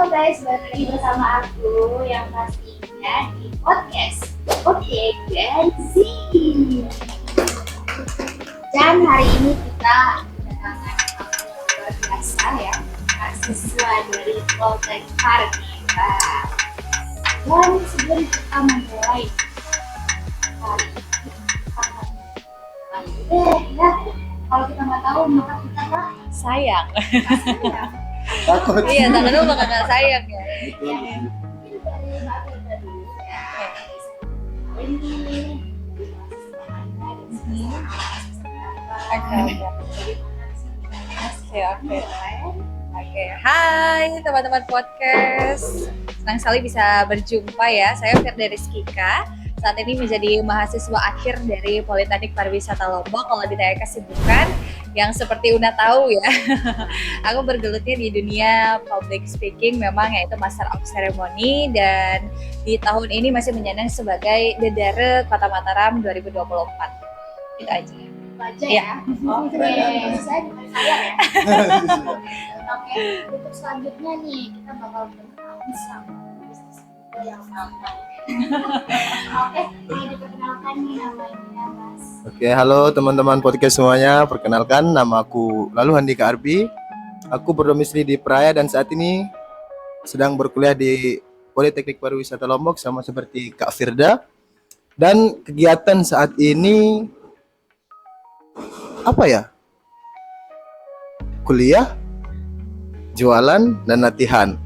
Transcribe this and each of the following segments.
guys, balik lagi bersama aku yang pastinya di podcast Oke Gen Z. Dan hari ini kita kedatangan tamu yang luar biasa ya, mahasiswa dari Poltek Parkita. Dan sebelum kita memulai hari ini, ya, kalau kita nggak tahu maka kita tak sayang. sayang. Takut. Iya, tangan lu bakal gak sayang ya. Oke. Hai teman-teman podcast. Senang sekali bisa berjumpa ya. Saya Firda Rizkika. Saat ini menjadi mahasiswa akhir dari Politeknik Pariwisata Lombok. Kalau ditanya kesibukan, yang seperti Una tahu ya, aku bergelutnya di dunia public speaking memang, yaitu Master of Ceremony, dan di tahun ini masih menyandang sebagai Dedare Kota Mataram 2024. Itu aja. Baca ya. Oke, saya bukan saya ya. Oke, untuk selanjutnya nih kita bakal berkenalan sama bisnis yang sama. Oke, boleh diperkenalkan nih namanya Mas. Oke, halo teman-teman podcast semuanya. Perkenalkan, nama aku Lalu Handika Arbi. Aku berdomisili di Praia dan saat ini sedang berkuliah di Politeknik Pariwisata Lombok sama seperti Kak Firda. Dan kegiatan saat ini apa ya? Kuliah, jualan, dan latihan.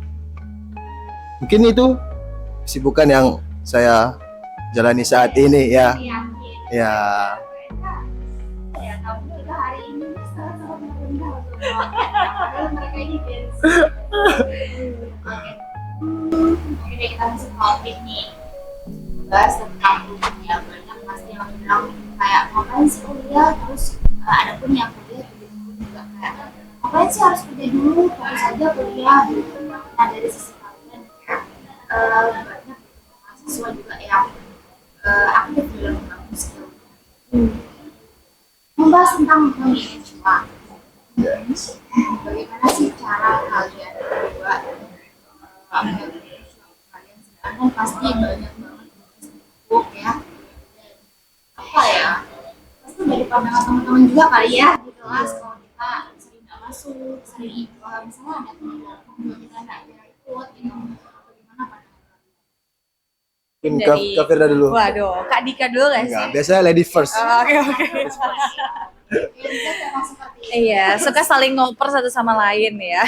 Mungkin itu kesibukan yang saya jalani saat ini ya. Ya. Ya, kamu juga hari ini sama-sama merendah untuk padahal mereka ini Gen Z. Oke. Oke deh, kita masuk topik nih. Bahas tentang dunia. Banyak pasti yang bilang kayak ngapain sih kuliah, terus ada pun yang kuliah juga kayak ngapain sih harus kerja dulu, terus aja kuliah gitu. Nah dari sisi kalian banyak mahasiswa juga yang aktif dalam membangun skill. Membahas tentang manage waktu. Bagaimana sih cara kalian berdua manage waktu kalian, sedangkan pasti banyak banget sibuk ya. Dan apa ya? Pasti dari pandangan teman-teman juga kali ya, di kelas kalau kita sering nggak masuk, sering misalnya ada teman kita nggak ikut gitu. Bagaimana pandangan? Mungkin Dari- Kak Firda dulu. Waduh, Kak Dika dulu gak sih? Enggak, biasanya lady first. Oke. Gen Z memang seperti itu. Iya, suka saling ngoper satu sama lain ya.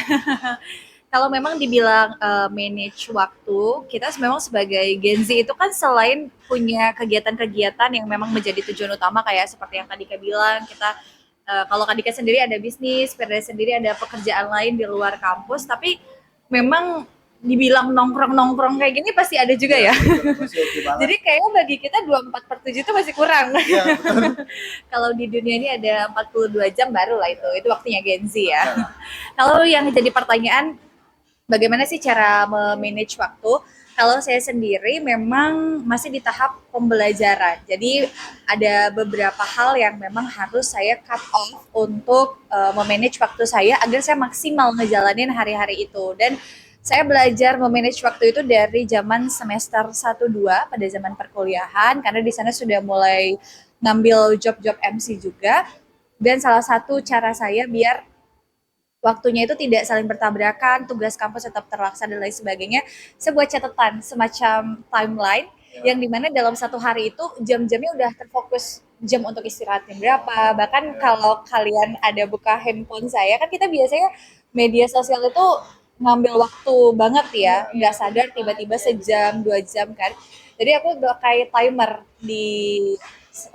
Kalau memang dibilang manage waktu, kita memang sebagai Gen Z itu kan selain punya kegiatan-kegiatan yang memang menjadi tujuan utama, kayak seperti yang Kak Dika bilang, kita kalau Kak Dika sendiri ada bisnis, Firda sendiri ada pekerjaan lain di luar kampus, tapi memang dibilang nongkrong-nongkrong kayak gini pasti ada juga ya. Masih oke banget. Jadi kayaknya bagi kita 24/7 itu masih kurang. Iya, betul. Kalau di dunia ini ada 42 jam baru lah itu waktunya Gen Z ya. Kalau yang jadi pertanyaan, bagaimana sih cara memanage waktu? Kalau saya sendiri memang masih di tahap pembelajaran. Jadi ada beberapa hal yang memang harus saya cut off untuk memanage waktu saya agar saya maksimal ngejalanin hari-hari itu. Dan saya belajar memanage waktu itu dari zaman semester 1-2 pada zaman perkuliahan, karena di sana sudah mulai ngambil job-job MC juga. Dan salah satu cara saya biar waktunya itu tidak saling bertabrakan, tugas kampus tetap terlaksana dan lain sebagainya, saya buat catatan semacam timeline yang dimana dalam satu hari itu jam-jamnya udah terfokus, jam untuk istirahatnya berapa. Bahkan kalau kalian ada buka handphone saya, kan kita biasanya media sosial itu ngambil waktu banget ya, nggak sadar tiba-tiba sejam 2 jam kan. Jadi aku udah kayak timer di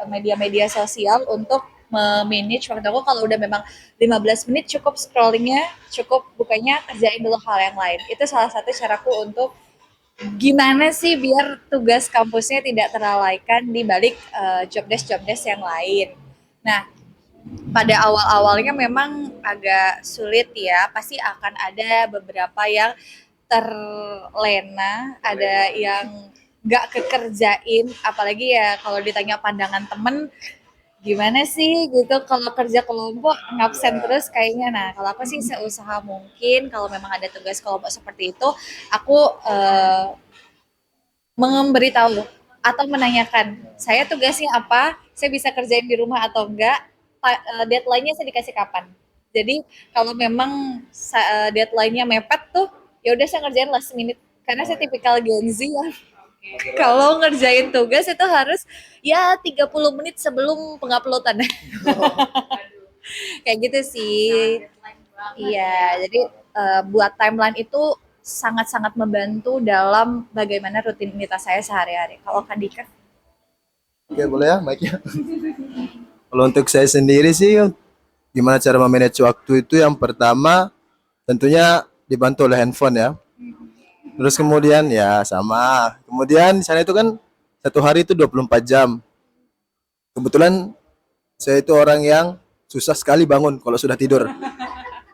media-media sosial untuk manage waktu aku. Kalau udah memang 15 menit cukup scrollingnya, cukup bukanya, kerjain dulu hal yang lain. Itu salah satu caraku untuk gimana sih biar tugas kampusnya tidak terlalaikan di balik job desk yang lain. Nah, pada awal-awalnya memang agak sulit ya, pasti akan ada beberapa yang terlena, ada yang nggak kekerjain, apalagi ya kalau ditanya pandangan temen, gimana sih gitu kalau kerja kelompok ngabsen terus kayaknya. Nah, kalau aku sih seusaha mungkin kalau memang ada tugas kelompok seperti itu, aku memberitahu atau menanyakan, saya tugasnya apa, saya bisa kerjain di rumah atau enggak, deadline-nya saya dikasih kapan. Jadi kalau memang deadline-nya mepet tuh, ya udah saya ngerjain last minute. Karena saya tipikal Gen Z yang kalau ngerjain tugas itu harus ya 30 menit sebelum penguploadan. Kayak gitu sih. Deadline banget Iya, ya. jadi buat timeline itu sangat-sangat membantu dalam bagaimana rutinitas saya sehari-hari. Kalau Kak Dika? Oke, boleh ya mic-nya. Kalau untuk saya sendiri sih, gimana cara memanage waktu itu yang pertama tentunya dibantu oleh handphone ya. Terus kemudian ya sama. Kemudian di sana itu kan satu hari itu 24 jam. Kebetulan saya itu orang yang susah sekali bangun kalau sudah tidur.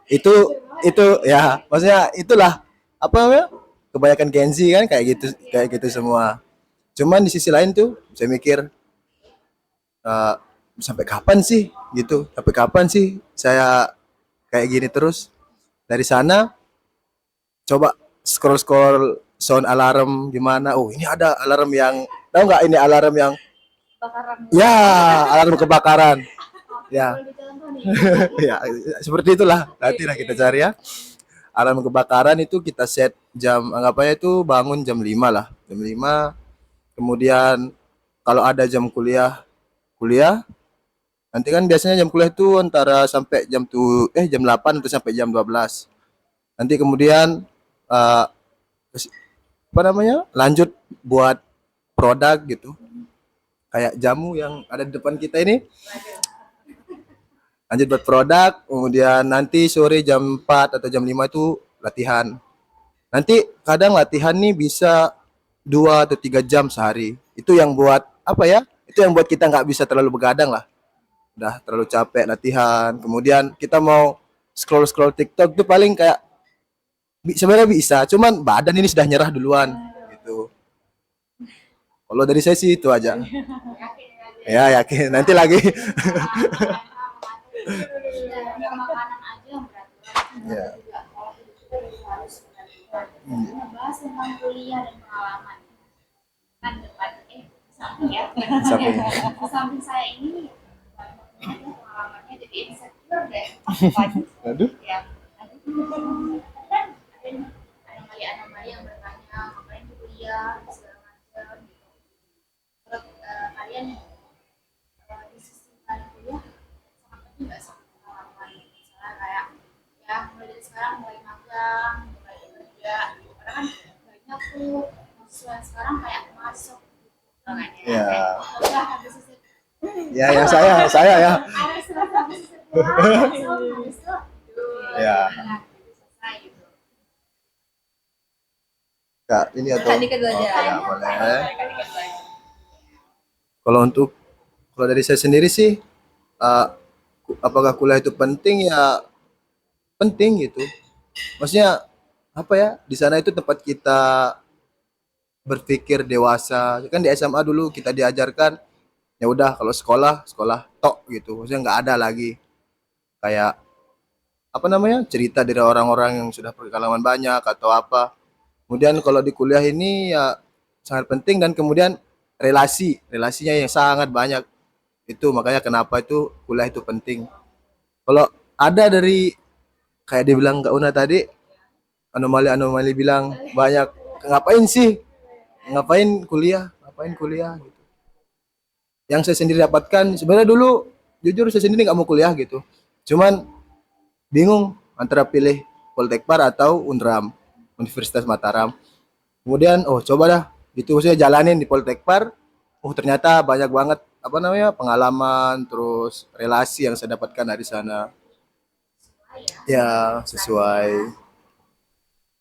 Itu ya, maksudnya itulah apa namanya? Kebanyakan Gen Z kan kayak gitu semua. Cuman di sisi lain tuh saya mikir eh, sampai kapan sih gitu? Sampai kapan sih saya kayak gini terus? Dari sana coba scroll-scroll sound alarm gimana? Oh, ini ada alarm yang tahu nggak ini alarm yang Bakaran. ya alarm kebakaran. Ya, Boleh dicontoh nih. ya seperti itulah. Nanti lah kita cari ya. Alarm kebakaran itu kita set jam anggapannya itu bangun jam 5 lah. Jam 5. Kemudian kalau ada jam kuliah nanti kan biasanya jam kuliah itu antara sampai jam 8 atau sampai jam 12. Nanti kemudian eh, apa namanya? Lanjut buat produk gitu. Kayak jamu yang ada di depan kita ini. Lanjut buat produk, kemudian nanti sore jam 4 atau jam 5 itu latihan. Nanti kadang latihan nih bisa 2 atau 3 jam sehari. Itu yang buat apa ya? Itu yang buat kita nggak bisa terlalu begadang lah. Udah terlalu capek latihan. Kemudian kita mau scroll-scroll TikTok tuh paling kayak sebenarnya bisa, cuman badan ini sudah nyerah duluan gitu. Kalau dari saya sih itu aja. Yakin ya. Ya yakin nanti lagi. Dari makanan aja yang beraturan. Ya. Juga kalau kita harus beraturan. Ngebahas tentang kuliah dan pengalaman. Kan depan samping ya. Samping. Di samping saya ini banyak banget pengalamannya jadi insecure deh. Aduh. Ya. Kan ada anomali-anomali yang bertanya ngapain di kuliah segala macam gitu. Menurut kalian di sisi kalian kuliah sangat penting nggak sih pengalaman misalnya kayak ya mulai dari sekarang mulai magang mulai kerja gitu. Karena kan banyak tuh mahasiswa sekarang kayak masuk gitu kan ya. Ya. Kayak, udah habis itu Ya yang saya ya. ada selesai habis itu pulang langsung habis itu tidur. Ya. Nah, gitu, selesai gitu. Kak, ini atau Kak Dika dulu aja. oh, ya, boleh. Kalau dari saya sendiri sih eh, apakah kuliah itu penting ya penting gitu. Maksudnya apa ya? Di sana itu tempat kita berpikir dewasa. Kan di SMA dulu kita diajarkan ya udah kalau sekolah sekolah tok gitu. Maksudnya nggak ada lagi kayak apa namanya cerita dari orang-orang yang sudah berpengalaman banyak atau apa. Kemudian kalau di kuliah ini ya sangat penting dan kemudian relasinya yang sangat banyak itu makanya kenapa itu kuliah itu penting. Kalau ada dari kayak dibilang Kak Una tadi anomali-anomali bilang banyak ngapain sih ngapain kuliah gitu. Yang saya sendiri dapatkan sebenarnya dulu jujur saya sendiri nggak mau kuliah gitu. Cuman bingung antara pilih Poltekpar atau Unram Universitas Mataram. Kemudian oh coba dah itu saya jalanin di Poltekpar. Oh ternyata banyak banget apa namanya pengalaman terus relasi yang saya dapatkan dari sana. Ya sesuai.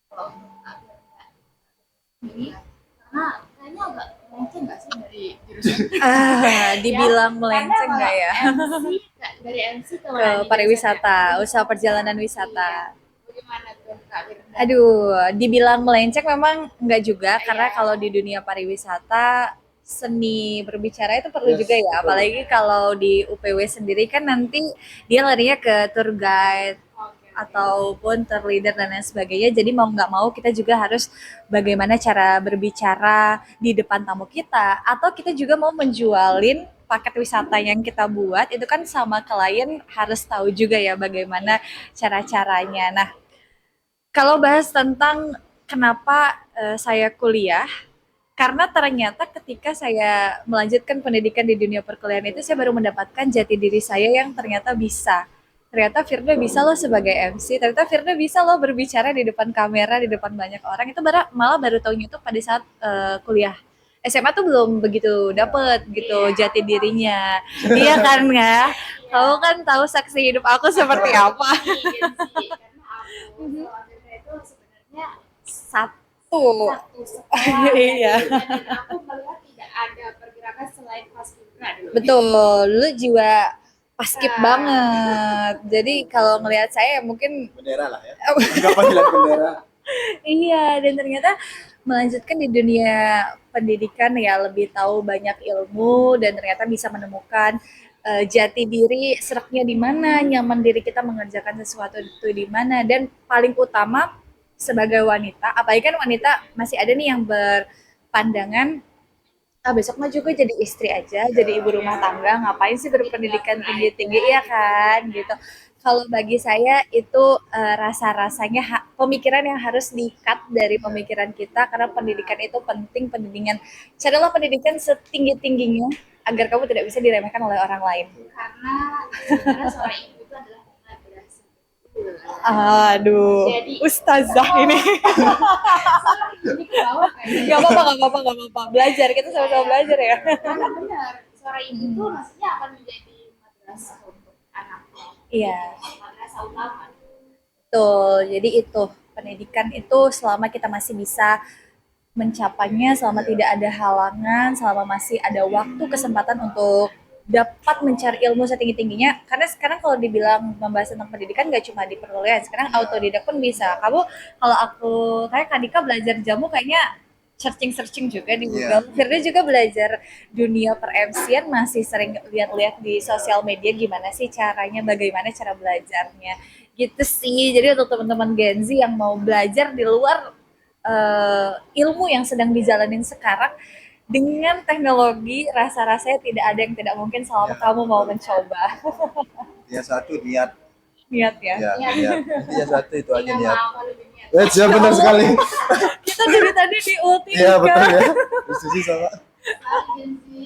Kalau untuk ini karena kayaknya agak mungkin nggak sih dari jurusan Dibilang melenceng karena nggak ya? MC dari MC ke Ke pariwisata, usaha perjalanan wisata. bagaimana tuh Kak Firda? Aduh, dibilang melenceng memang enggak juga karena kalau di dunia pariwisata seni berbicara itu perlu Yes, juga ya, betul. apalagi kalau di UPW sendiri kan nanti dia larinya ke tour guide Oke. ataupun tour leader dan lain sebagainya. Jadi mau nggak mau kita juga harus bagaimana cara berbicara di depan tamu kita, atau kita juga mau menjualin paket wisata yang kita buat itu kan sama klien harus tahu juga ya bagaimana cara-caranya. Nah, kalau bahas tentang kenapa saya kuliah, karena ternyata ketika saya melanjutkan pendidikan di dunia perkuliahan itu saya baru mendapatkan jati diri saya yang ternyata bisa. Ternyata Firda bisa loh sebagai MC, ternyata Firda bisa loh berbicara di depan kamera, di depan banyak orang. Itu malah baru tahunya itu pada saat kuliah. SMA tuh belum begitu dapet gitu jati dirinya. Iya kan ya? Kamu kan tahu saksi hidup aku seperti apa. Karena aku Alexandra itu sebenarnya Satu. satu sekolah Iya. dan aku melihat tidak ada pergerakan selain Paskibra dulu. Betul, lu jiwa paskib banget. Jadi kalau ngelihat saya mungkin Bendera lah ya. Enggak panggilan bendera. iya, dan ternyata melanjutkan di dunia pendidikan ya lebih tahu banyak ilmu dan ternyata bisa menemukan jati diri, seraknya di mana, nyaman diri kita mengerjakan sesuatu itu di mana, dan paling utama sebagai wanita, apalagi kan wanita masih ada nih yang berpandangan besok mah juga jadi istri aja, jadi ibu rumah tangga, ngapain sih berpendidikan tinggi-tinggi ya kan gitu. Kalau bagi saya itu rasa-rasanya pemikiran yang harus di-cut dari pemikiran kita karena pendidikan itu penting, pendidikan carilah pendidikan setinggi-tingginya agar kamu tidak bisa diremehkan oleh orang lain. Karena sebenarnya seorang ibu itu adalah 15 bulan. Aduh, Jadi ustazah ini. ini ke bawah kayaknya. Gak apa-apa, gak apa-apa, gak apa-apa. Belajar, kita sama-sama belajar ya. Karena benar, seorang ibu tuh maksudnya akan menjadi madrasah untuk anaknya. Iya. Madrasah utama. Betul, jadi itu pendidikan itu selama kita masih bisa mencapainya, selama tidak ada halangan, selama masih ada waktu, kesempatan untuk dapat mencari ilmu setinggi-tingginya. Karena sekarang kalau dibilang membahas tentang pendidikan gak cuma di perkuliahan, sekarang autodidak pun bisa. Kamu kalau kayak Kadika belajar jamu kayaknya searching-searching juga di Google. Firda juga belajar dunia per MC-an masih sering lihat-lihat di sosial media gimana sih caranya, bagaimana cara belajarnya. Gitu sih. Jadi untuk teman-teman Gen Z yang mau belajar di luar ilmu yang sedang dijalanin sekarang dengan teknologi, rasa-rasanya tidak ada yang tidak mungkin selama kamu mau mencoba. Ya satu niat. Niat ya. Ya, niat. Ya satu itu aja Tidak niat. mau lebih niat. Ya benar sekali. Kita dari tadi di ulti Iya betul kan. ya. Setuju sama. Agensi.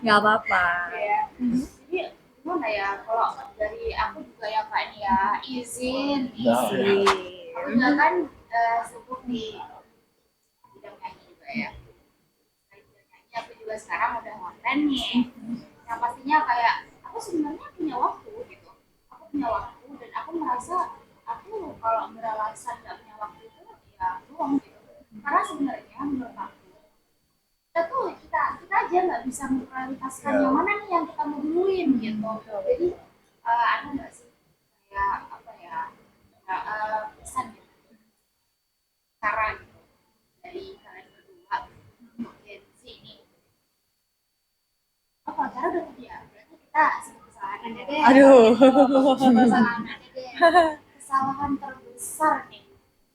Nggak apa-apa. Ya. Jadi gimana ya kalau dari aku juga ya Kak ini ya izin. Nah, Aku juga kan sibuk di bidang nyanyi juga ya. Selain bidang nyanyi, aku juga sekarang udah ngonten nih. Yang pastinya kayak aku sebenarnya punya waktu gitu. Aku punya waktu dan aku merasa aku kalau beralasan nggak punya waktu itu ya bohong gitu. Karena sebenarnya menurut aku kita aja nggak bisa memprioritaskan Ya. yang mana nih yang kita mau duluin gitu. Jadi ada nggak sih kayak apa ya pesan gitu cara gitu dari kalian berdua untuk Gen Z ini. Oh kalau cara udah dia berarti kita sebut kesalahan aja deh. Aduh. Kesalahan aja deh. Kesalahan terbesar nih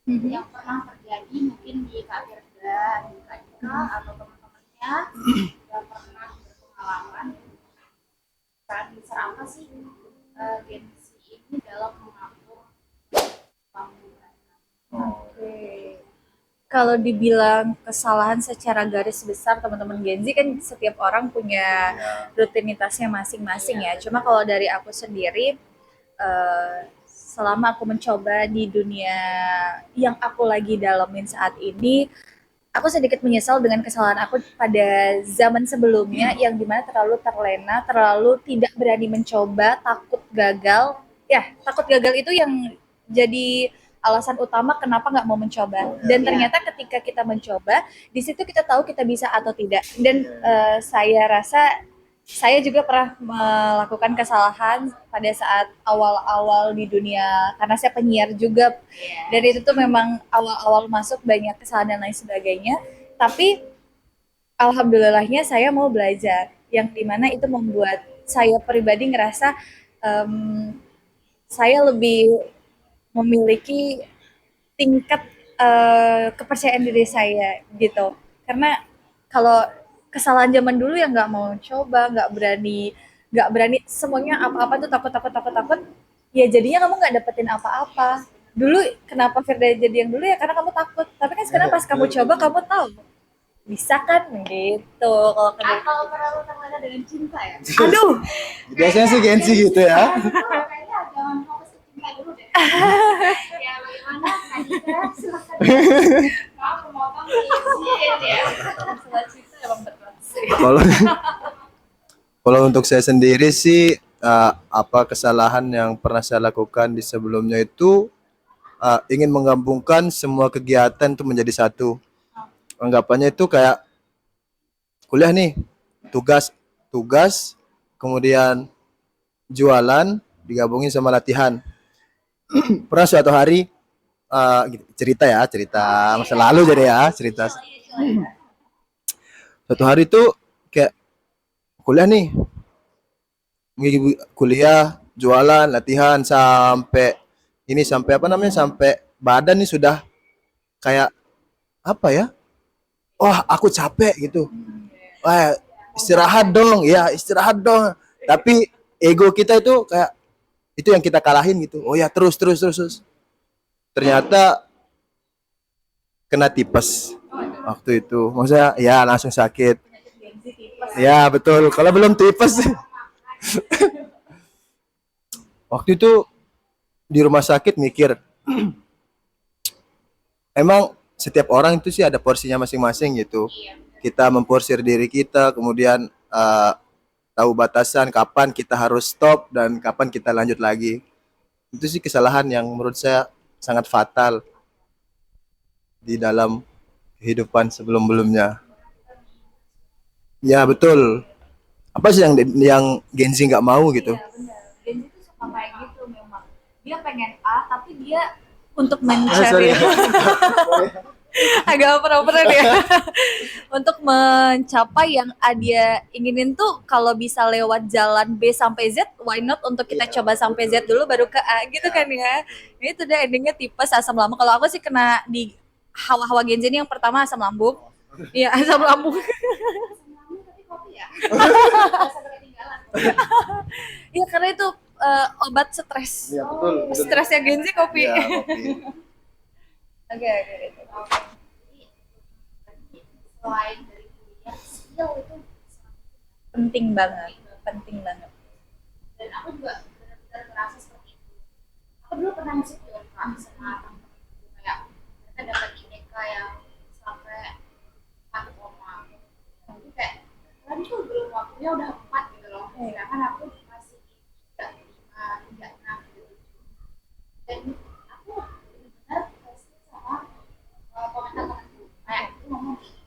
yang pernah terjadi mungkin di Kak Firda, di Kak Dika atau teman-temannya yang pernah berpengalaman. Peran besar apa sih Gen Z ini dalam mengatur bangunan? Oke. Kalau dibilang kesalahan secara garis besar teman-teman Gen Z kan setiap orang punya rutinitasnya masing-masing ya. Cuma kalau dari aku sendiri selama aku mencoba di dunia yang aku lagi dalamin saat ini, aku sedikit menyesal dengan kesalahan aku pada zaman sebelumnya yang dimana terlalu terlena, terlalu tidak berani mencoba, takut gagal. Ya, takut gagal itu yang jadi alasan utama kenapa nggak mau mencoba. Dan ternyata ketika kita mencoba, di situ kita tahu kita bisa atau tidak. Dan saya rasa saya juga pernah melakukan kesalahan pada saat awal-awal di dunia karena saya penyiar juga, dan itu tuh memang awal-awal masuk banyak kesalahan dan lain sebagainya. Tapi alhamdulillahnya saya mau belajar, yang dimana itu membuat saya pribadi ngerasa em, saya lebih memiliki tingkat kepercayaan diri saya gitu. Karena kalau kesalahan zaman dulu yang nggak mau coba, nggak berani semuanya apa-apa tuh takut takut takut takut, ya jadinya kamu nggak dapetin apa-apa. Dulu kenapa Firda jadi yang dulu ya karena kamu takut. Tapi kan sekarang pas kamu coba kamu tahu bisa kan gitu kalau kedua. Atau terlalu terlena dengan cinta ya? Aduh, Biasanya sih gengsi gitu ya. Kayaknya jangan fokus ke cinta dulu deh. Ya bagaimana Kadika? Silakan. Kamu memotong izin ya. masalah cinta emang berat sih. Kalau kalau untuk saya sendiri sih apa kesalahan yang pernah saya lakukan di sebelumnya itu ingin menggabungkan semua kegiatan itu menjadi satu. Anggapannya itu kayak kuliah nih, tugas tugas, kemudian jualan digabungin sama latihan. Pernah suatu hari cerita ya, cerita masa lalu jadi ya, cerita. Suatu hari tuh kayak kuliah nih, kuliah, jualan, latihan sampai ini sampai apa namanya sampai badan nih sudah kayak apa ya? Wah, aku capek gitu. Wah, istirahat dong, ya istirahat dong. Tapi ego kita itu kayak itu yang kita kalahin gitu. Oh ya, terus terus terus terus. Ternyata kena tipes waktu itu. Maksudnya ya langsung sakit. Ya betul. Kalau belum tipes waktu itu di rumah sakit mikir, emang setiap orang itu sih ada porsinya masing-masing gitu. Kita memporsir diri kita, kemudian tahu batasan kapan kita harus stop dan kapan kita lanjut lagi. Itu sih kesalahan yang menurut saya sangat fatal di dalam kehidupan sebelum-belumnya. Ya betul. Apa sih yang Gen Z nggak mau gitu? Iya benar. Gen Z tuh suka kayak gitu memang. Dia pengen A tapi dia untuk mencari agak oper-operan ya. Untuk mencapai yang A dia inginin tuh kalau bisa lewat jalan B sampai Z, why not untuk kita coba sampai Z dulu baru ke A gitu kan ya. Itu deh endingnya tipes asam lambung. Kalau aku sih kena di hawa-hawa Gen Z ini yang pertama asam lambung. Iya, asam lambung. Kamu tapi kopi ya? Rasa ketinggalan. Iya karena itu obat stres. Iya betul. Stresnya Gen Z kopi. Ya, kopi. Oke, oke. Jadi selain dari kuliah, skill itu Penting banget, penting banget. dan aku juga benar-benar merasa seperti itu. Aku dulu pernah insecure Kak sama temen-temenku kayak mereka dapat IPK yang sampai 4 koma. Jadi kayak kalian tuh belum waktunya udah 4 gitu loh. Sedangkan aku masih 3, 5, 3, 6 gitu. Dan aku benar-benar pasti sama komentar temanku kayak itu ngomong gini,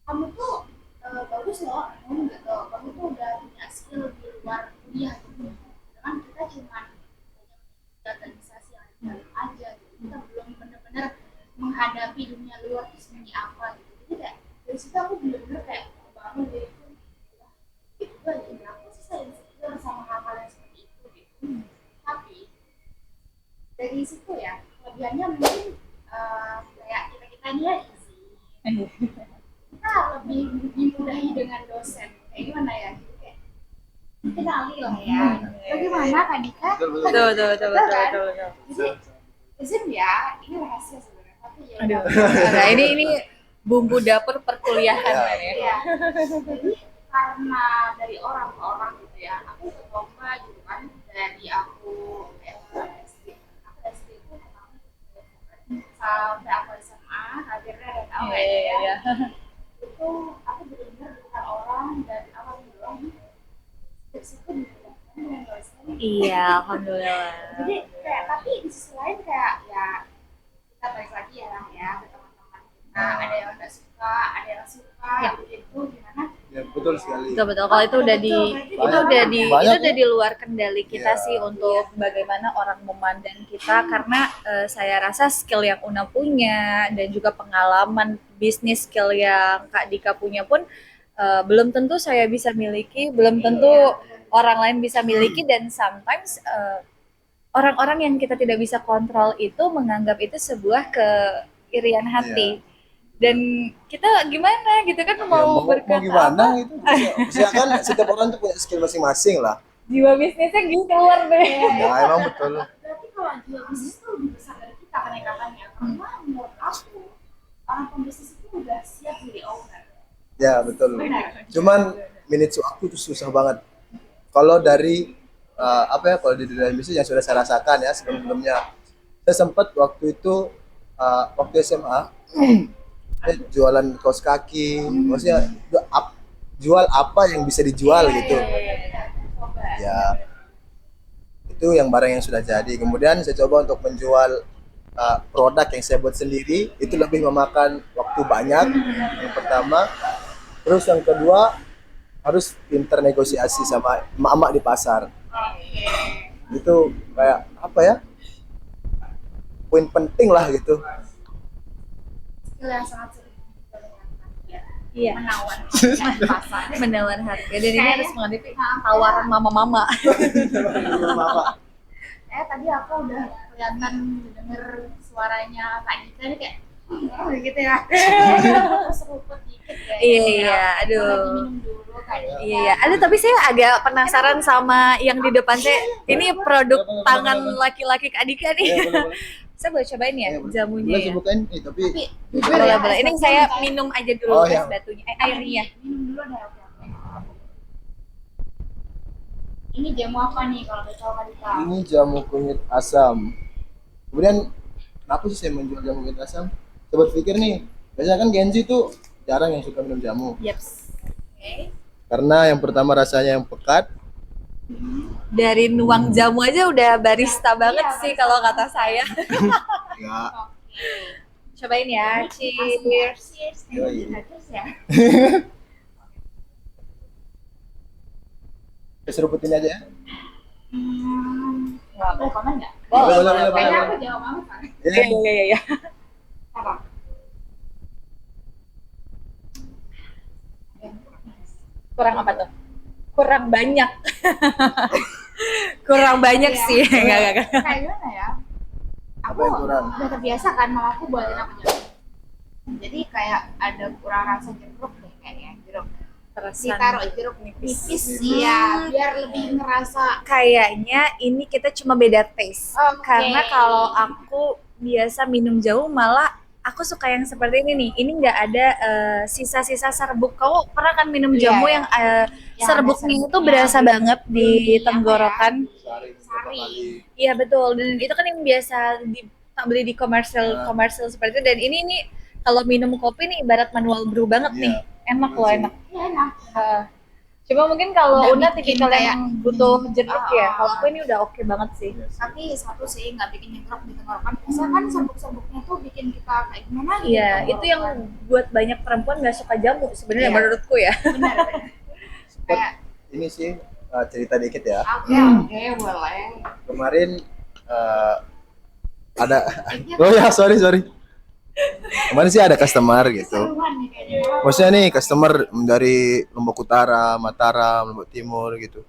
kamu tuh bagus loh, kamu gitu, kamu tuh udah punya skill di luar kuliah gitu. Sedangkan kita cuma organisasi yang ada di dalam aja gitu. Kita belum benar-benar menghadapi dunia luar itu seperti apa gitu. Jadi kayak dari situ aku benar-benar kayak bangun dari itu, wah, itu aja ya, aku sih saya insecure sama hal-hal yang seperti itu gitu. Tapi dari situ ya, kelebihannya mungkin kayak kita ini ya easy. Kita lebih dimudahi dengan dosen. Kayak gimana ya? Kayak kenali lah ya. Bagaimana Kak Dika? Betul. Kan? Jadi izin ya, ini rahasia sebenarnya. Tapi ya. Aduh. Nah, ini bumbu dapur perkuliahan kan ya. Iya. Jadi karena dari orang ke orang gitu ya, aku ikut lomba gitu kan. Dari aku SD, aku SD itu pertama sampai aku SMA, akhirnya ada tahu ya. Itu aku benar-benar bukan orang dari awal bilang dari situ dimudahkan dengan dosen. Iya, alhamdulillah. Jadi kayak tapi di sisi lain kayak ya kita balik lagi ya ke teman-teman kita, ada yang nggak suka, ada yang suka Ya. gitu gimana. Ya Ya, betul sekali. Betul betul. Kalau itu udah di Banyak itu udah ya. di luar kendali kita Iya. sih untuk bagaimana orang memandang kita, karena saya rasa skill yang Una punya dan juga pengalaman bisnis skill yang Kak Dika punya pun belum tentu saya bisa miliki, belum tentu orang lain bisa miliki, dan sometimes orang-orang yang kita tidak bisa kontrol itu menganggap itu sebuah keirian hati. Dan kita gimana gitu kan Ya, mau berkata gimana apa? gitu. Misalkan setiap orang tuh punya skill masing-masing lah. Jiwa bisnisnya gitu keluar deh. Ya emang betul. Berarti kalau jual bisnis itu lebih besar dari kita kenaikannya. Karena menurut aku orang pembisnis itu udah siap jadi owner. Ya betul. Benar. Cuman manage waktu itu susah banget. Kalau dari apa ya, kalau di dunia bisnis yang sudah saya rasakan ya sebelum-sebelumnya, saya sempat waktu itu waktu SMA jualan kaos kaki, maksudnya jual apa yang bisa dijual gitu. Ya itu yang barang yang sudah jadi. Kemudian saya coba untuk menjual produk yang saya buat sendiri, itu lebih memakan waktu banyak. Yang pertama, terus yang kedua harus pinter negosiasi sama emak-emak di pasar. Itu kayak apa ya? Poin penting lah gitu. Skill yang sangat sulit diperlihatkan. Ya. Iya. Menawar di pasar. Menawar harga, dan ini Kayaknya- harus menghadapi tawaran mama-mama. Tadi aku udah kelihatan denger suaranya Kak Dika nih kayak gitu ya. Seruput dikit ya. Iya, aduh. Aku lagi minum dulu Kak Dika. Iya, aduh tapi saya agak penasaran sama yang di depan saya. Ini produk tangan laki-laki Kak Dika nih. Saya boleh cobain ya jamunya ya. Bukan, tapi Boleh. Ini saya minum aja Oh, dulu es iya. batunya, airnya. Minum dulu deh, oke. Ini jamu apa nih kalau boleh tahu Kak Dika? ini jamu kunyit asam. Kemudian kenapa sih saya menjual jamu kunyit asam? Coba pikir nih, biasanya kan Gen Z tuh jarang yang suka minum jamu. Yaps. Oke. Karena yang pertama rasanya yang pekat, Dari nuang jamu aja udah barista banget Iya, sih barista. kalau kata saya. ya Cobain ya. Cheers. Cheers. Yoi. Cheers ya. saya seruputin aja ya. Boleh komen nggak? Boleh. Kayaknya aku jawab banget kan. Iya. Apa? Kurang apa tuh? Kurang banyak. Kurang banyak Iya. sih. Enggak. Kayak gimana ya? Apa yang kurang? udah terbiasa kan mamaku buatin aku jamu. Jadi kayak ada kurang rasa jeruk deh kayaknya jeruk. Ditaruh jeruk nipis ya biar lebih ngerasa. Kayaknya ini kita cuma beda taste. Oke. Karena kalau aku biasa minum jamu malah aku suka yang seperti ini nih. Ini nggak ada sisa-sisa serbuk. Kamu pernah kan minum Iya, jamu iya. yang Yang serbuknya ada itu serbuknya. berasa banget di Apa ya? tenggorokan. Sari. Sari. Iya betul. Dan itu kan yang biasa beli di komersil seperti itu. Dan ini nih kalau minum kopi nih ibarat manual brew banget Iya. nih. Enak loh, enak. Iya enak. Cuma mungkin kalau Udah Una bikin tipikal kayak- yang butuh jeruk ya. Ah. Kalau aku ini udah oke banget sih. Tapi satu sih nggak bikin nyetrok di tenggorokan. Biasanya kan serbuk-serbuknya tuh bikin kita kayak gimana gitu. Iya, itu yang buat banyak perempuan nggak suka jamu sebenarnya Iya. menurutku ya. benar. Kayak Ini sih cerita dikit ya. oke boleh. Kemarin ada oh ya sorry kemarin sih ada customer gitu. Seruan nih kayaknya. Maksudnya nih customer dari Lombok Utara, Mataram, Lombok Timur gitu.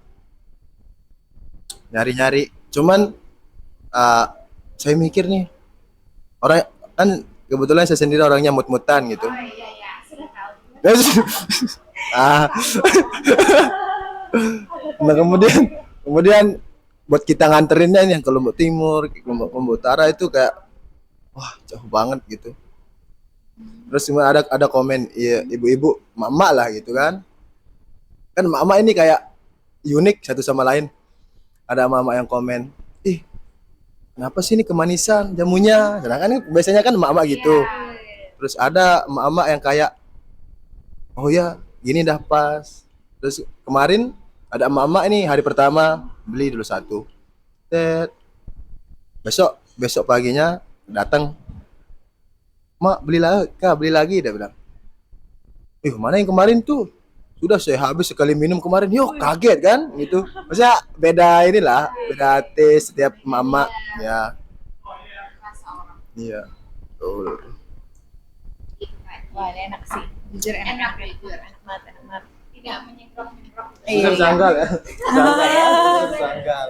Nyari-nyari. Cuman saya mikir nih, orang kan kebetulan saya sendiri orangnya mut-mutan gitu. Oh iya sudah tahu. ah. Nah kemudian buat kita nganterinnya nih yang ke Lombok Timur, ke Lombok Utara itu kayak wah jauh banget gitu. Terus cuma ada komen, iya ibu-ibu, mama lah gitu kan. Kan mama ini kayak unik satu sama lain. Ada mama yang komen, ih kenapa sih ini kemanisan jamunya? Sedangkan biasanya kan mama gitu. Terus ada mama yang kayak, oh ya gini dah pas. Terus kemarin ada mama ini hari pertama beli dulu satu. Set. Besok paginya datang, mak beli lagi dia bilang, mana yang kemarin tuh sudah saya habis sekali minum kemarin, yuk kaget kan gitu. Maksudnya beda inilah, beda taste setiap mama ya. Rasa orang Iya. Betul. gitu kan. Wah, ini enak sih. Jujur enak. Enak jujur. Enak banget, enak banget. Tidak menyemprot-nyemprot. Iya. Sanggal ya. Sanggal.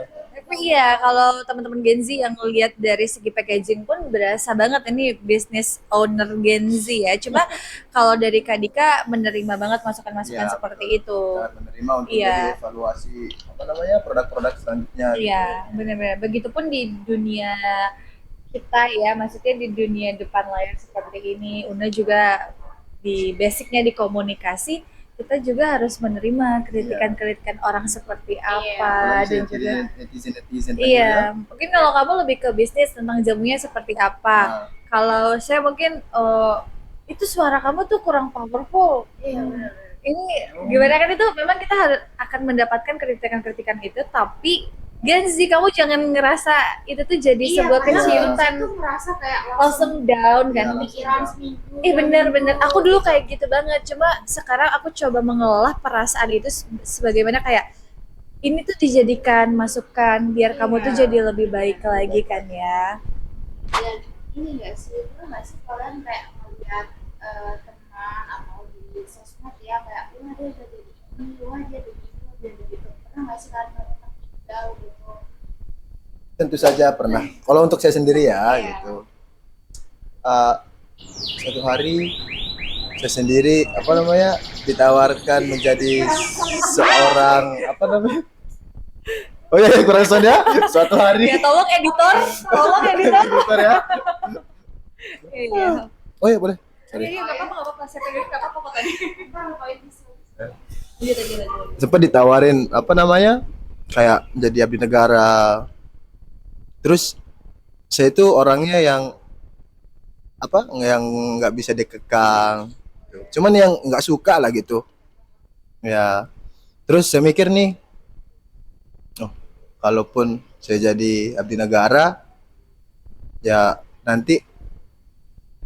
Tapi iya, kalau teman-teman Gen Z yang lihat dari segi packaging pun berasa banget ini bisnis owner Gen Z ya. Cuma kalau dari Kak Dika menerima banget masukan-masukan Iya, seperti betul. itu. Sangat menerima untuk Iya. jadi evaluasi apa namanya produk-produk selanjutnya. Iya, benar-benar. Begitupun di dunia kita ya, maksudnya di dunia depan layar seperti ini, Una juga di basicnya di komunikasi, kita juga harus menerima kritikan-kritikan orang seperti apa dan juga netizen iya, mungkin kalau kamu lebih ke bisnis tentang jamunya seperti apa. Nah. Kalau saya mungkin itu suara kamu tuh kurang powerful. Iya benar. Ini gimana kan itu memang kita akan mendapatkan kritikan-kritikan itu, tapi Gen Z kamu jangan ngerasa itu tuh jadi sebuah keciutan Tuh merasa kayak langsung down kan. Iya, pikiran seminggu. Bener-bener, aku dulu kayak gitu banget. Cuma sekarang aku coba mengelola perasaan itu sebagaimana kayak ini tuh dijadikan masukan biar kamu tuh jadi lebih baik lagi kan ya. Dan ini nggak sih, itu nggak sih kalian kayak melihat teman atau di sosmed ya kayak wah dia udah jadi ini, wah dia jadi itu, dia jadi itu. Pernah nggak sih kalian melihat jauh gitu? Tentu saja pernah. Kalau untuk saya sendiri ya Iya. gitu. Satu hari saya sendiri apa namanya ditawarkan menjadi seorang apa namanya? Oh iya kurang sound ya. Suatu hari. Ya tolong editor. Editor ya. Iya. Oh iya boleh. Sorry. Iya, nggak apa-apa, saya pengen nggak apa-apa kok tadi. Kita ngapain sih? Lanjut. Sempat ditawarin apa namanya? Kayak jadi abdi negara. Terus saya itu orangnya yang apa? Yang nggak bisa dikekang. Cuman yang nggak suka lah gitu. Ya. Terus saya mikir nih, oh, kalaupun saya jadi abdi negara, ya nanti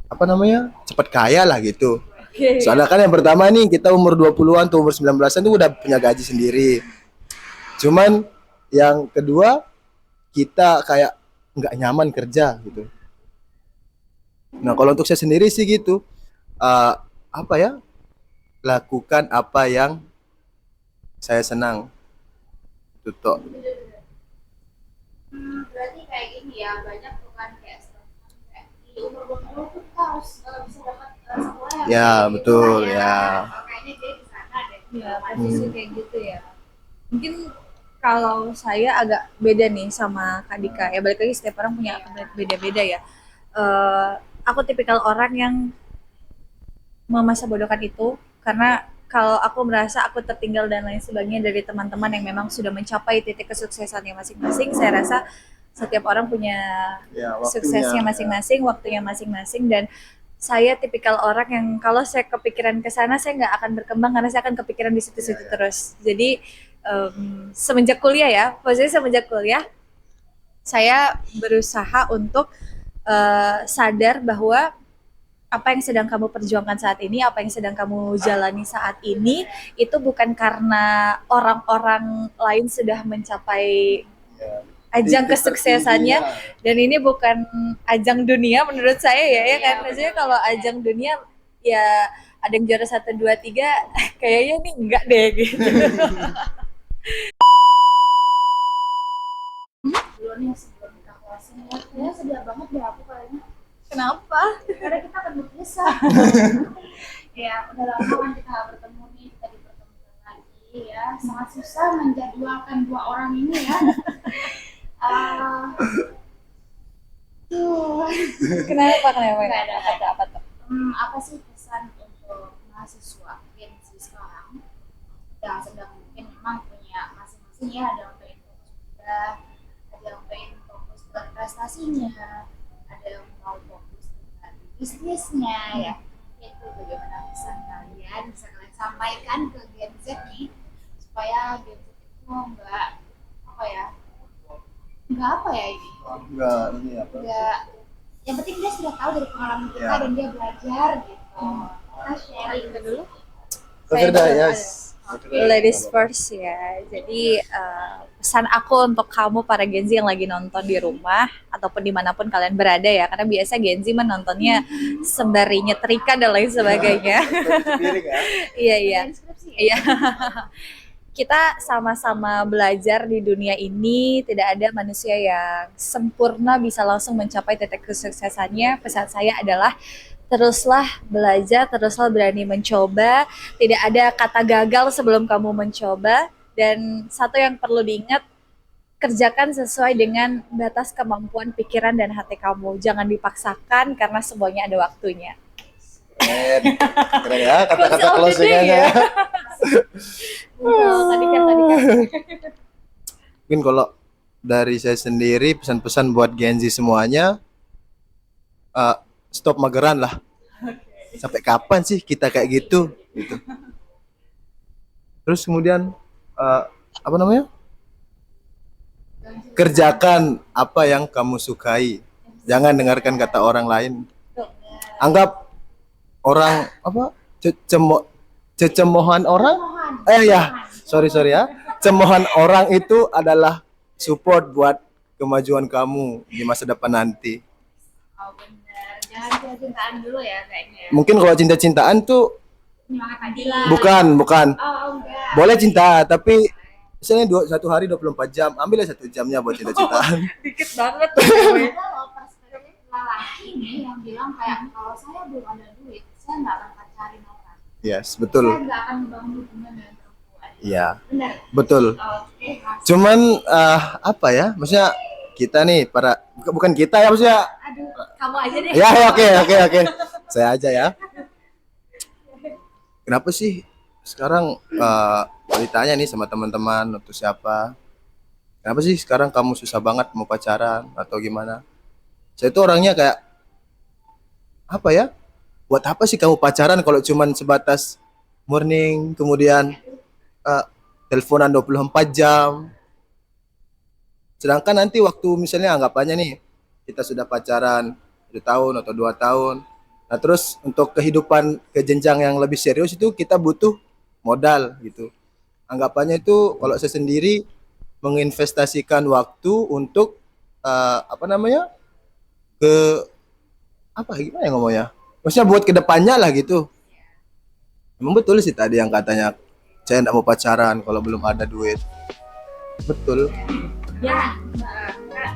apa namanya? Cepat kaya lah gitu. Oke. Soalnya kan yang pertama nih kita umur 20-an tuh umur 19-an tuh udah punya gaji sendiri. Cuman yang kedua kita kayak nggak nyaman kerja gitu. Nah kalau untuk saya sendiri sih gitu, apa ya? Lakukan apa yang saya senang. Tuh. Berarti kayak gini ya, banyak tuh kan kayak statement kayak di umur 20 tuh kita harus bisa dapat sekolah yang Ya, lebih betul, murah ya. Oh, kayaknya dia di sana deh. Ya, posisi kayak gitu ya. Mungkin kalau saya agak beda nih sama Kak Dika. Ya balik lagi setiap orang punya beda-beda ya. Aku tipikal orang yang memasa bodohkan itu karena kalau aku merasa aku tertinggal dan lain sebagainya dari teman-teman yang memang sudah mencapai titik kesuksesannya masing-masing, saya rasa setiap orang punya Ya, suksesnya masing-masing, waktunya masing-masing, dan saya tipikal orang yang kalau saya kepikiran ke sana saya nggak akan berkembang karena saya akan kepikiran di situ-situ terus. Jadi semenjak kuliah ya, posisinya semenjak kuliah saya berusaha untuk sadar bahwa apa yang sedang kamu perjuangkan saat ini, apa yang sedang kamu jalani saat ini, itu bukan karena orang-orang lain sudah mencapai ajang kesuksesannya, dan ini bukan ajang dunia menurut saya ya kan. Maksudnya kalau ajang dunia ya ada yang juara 1, 2, 3, kayaknya nih enggak deh gitu. Dulu nih sebelum kita closing ya, kayaknya sedih banget deh aku kayaknya. Kenapa? Karena kita akan berpisah. Ya, udah lama kan kita nggak bertemu nih, kita dipertemukan lagi ya. Sangat susah menjadwalkan dua orang ini ya. Kenapa? Nggak ada. Apa tuh? Apa sih pesan untuk mahasiswa Gen Z sekarang yang sedang mungkin memang punya masing-masing ya, ada yang pengen fokus kuliah, ada yang pengen fokus dengan prestasinya, ada yang mau fokus dengan bisnisnya ya. Itu bagaimana pesan kalian bisa kalian sampaikan ke Gen Z nih supaya Gen Z itu nggak ini Enggak ini apa? nggak, yang penting dia sudah tahu dari pengalaman kita Ya. dan dia belajar gitu. Kita sharing dulu. Kak Firda, yes. Ladies first ya. Jadi pesan aku untuk kamu para Gen Z yang lagi nonton di rumah ataupun dimanapun kalian berada ya, karena biasa Gen Z menontonnya sembari nyetrika dan lain sebagainya. Iya iya. Iya. Kita sama-sama belajar di dunia ini, tidak ada manusia yang sempurna bisa langsung mencapai titik kesuksesannya. Pesan saya adalah teruslah belajar, teruslah berani mencoba. Tidak ada kata gagal sebelum kamu mencoba. Dan satu yang perlu diingat, kerjakan sesuai dengan batas kemampuan pikiran dan hati kamu. Jangan dipaksakan karena semuanya ada waktunya. Keren, keren ya kata-kata Quotes of the closing-nya day ya. Tadi kan. Mungkin kalau dari saya sendiri pesan-pesan buat Gen Z semuanya, stop mageran lah. Sampai kapan sih kita kayak gitu? Gitu. Terus kemudian apa namanya? Kerjakan apa yang kamu sukai. Jangan dengarkan kata orang lain. Anggap orang apa? Cecemohan orang? Sorry ya. Cemoohan orang itu adalah support buat kemajuan kamu di masa depan nanti. Oh benar, jangan cinta-cintaan dulu ya kayaknya. Mungkin kalau cinta-cintaan tuh Semangat aja lah. bukan. Oh enggak. Boleh cinta, tapi misalnya satu hari 24 jam, ambillah 1 jamnya buat cinta-cintaan. Dikit banget. Ada loh perspektif lelaki nih yang bilang kayak kalau saya belum ada duit, saya nggak akan pacarin orang. Yes, Saya betul. nggak akan membangun hubungan dengan perempuan. Iya, Benar. betul. Oke. Cuman apa ya? Maksudnya kita nih bukan kita ya maksudnya. Aduh. Kamu aja deh. Ya, oke. Saya aja ya. Kenapa sih sekarang ditanya nih sama teman-teman atau siapa? Kenapa sih sekarang kamu susah banget mau pacaran atau gimana? Saya itu orangnya kayak apa ya? Buat apa sih kamu pacaran kalau cuman sebatas morning kemudian teleponan 24 jam. Sedangkan nanti waktu misalnya anggapannya nih kita sudah pacaran 1 tahun atau 2 tahun. Nah, terus untuk kehidupan ke jenjang yang lebih serius itu kita butuh modal gitu. Anggapannya itu kalau saya sendiri menginvestasikan waktu untuk apa namanya? Gimana ya ngomongnya? Maksudnya buat kedepannya lah gitu. Emang betul sih tadi yang katanya saya enggak mau pacaran kalau belum ada duit. Betul. Ya.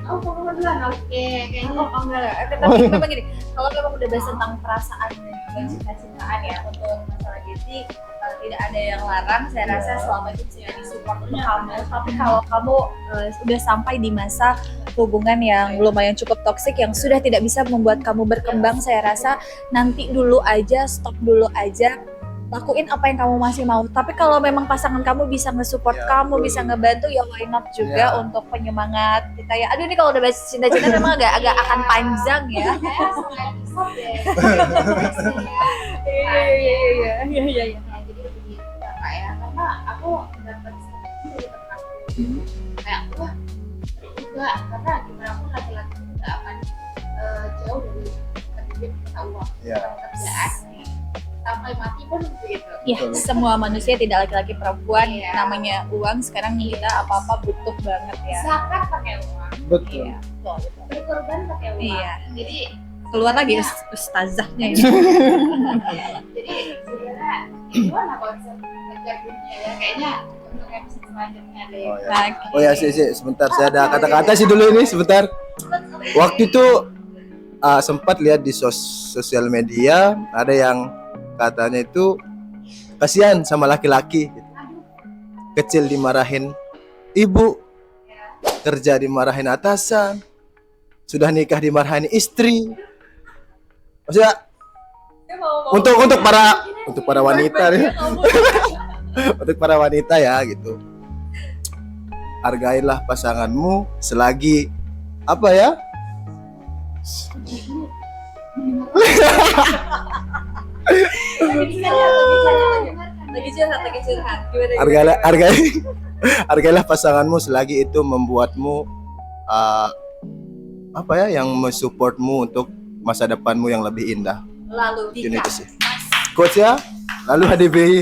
Oh, kamu duluan. Oke, kayaknya Enggak. Tapi memang gini, kalau memang udah bahas tentang perasaan dan juga cinta-cintaan ya untuk masalah Gezi, tidak ada yang larang. Saya rasa selama itu bisa disupport untuk kamu. Tapi kalau kamu udah sampai di masa hubungan yang lumayan cukup toksik yang sudah tidak bisa membuat kamu berkembang, saya rasa nanti dulu aja, stop dulu aja. Lakuin apa yang kamu masih mau. Tapi kalau memang pasangan kamu bisa nge-support Ya, kamu, betul. bisa ngebantu, ya why not juga Ya. untuk penyemangat kita ya. Aduh ini kalau udah bahas cinta-cinta memang agak akan panjang ya. saya suka episode deh. Iya. Ya, jadi begitu ya Kak ya, karena aku dapat statement dari teman aku kayak wah seru juga karena gimana pun laki-laki itu nggak akan jauh dari pendidik kita uang Ya. kerjaan nih sampai mati pun begitu. Ya, semua manusia tidak laki-laki perempuan, Iya. namanya uang sekarang kita apa-apa butuh banget ya. Zakat pakai uang, Betul. Iya, betul. berkorban pakai uang. Iya. Jadi Keluar lagi ustazahnya ini. jadi sebenarnya gimana konsep ngejar dunia ya kayaknya untuk episode selanjutnya deh. Oh, ya. Oke. Oh ya sih, sebentar saya ada kata-kata sih dulu ini sebentar. Waktu itu sempat lihat di sosial media ada yang katanya itu kasihan sama laki-laki gitu. Kecil dimarahin ibu, kerja dimarahin atasan, sudah nikah dimarahin istri. Maksudnya untuk para wanita nih. Untuk para wanita ya gitu. Hargailah pasanganmu selagi apa ya? Lagi curhat. Gimana? Hargailah pasanganmu selagi itu membuatmu apa ya, yang mensupportmu untuk masa depanmu yang lebih indah. Lalu Ini Dika. itu sih. Coach ya, lalu HDBI.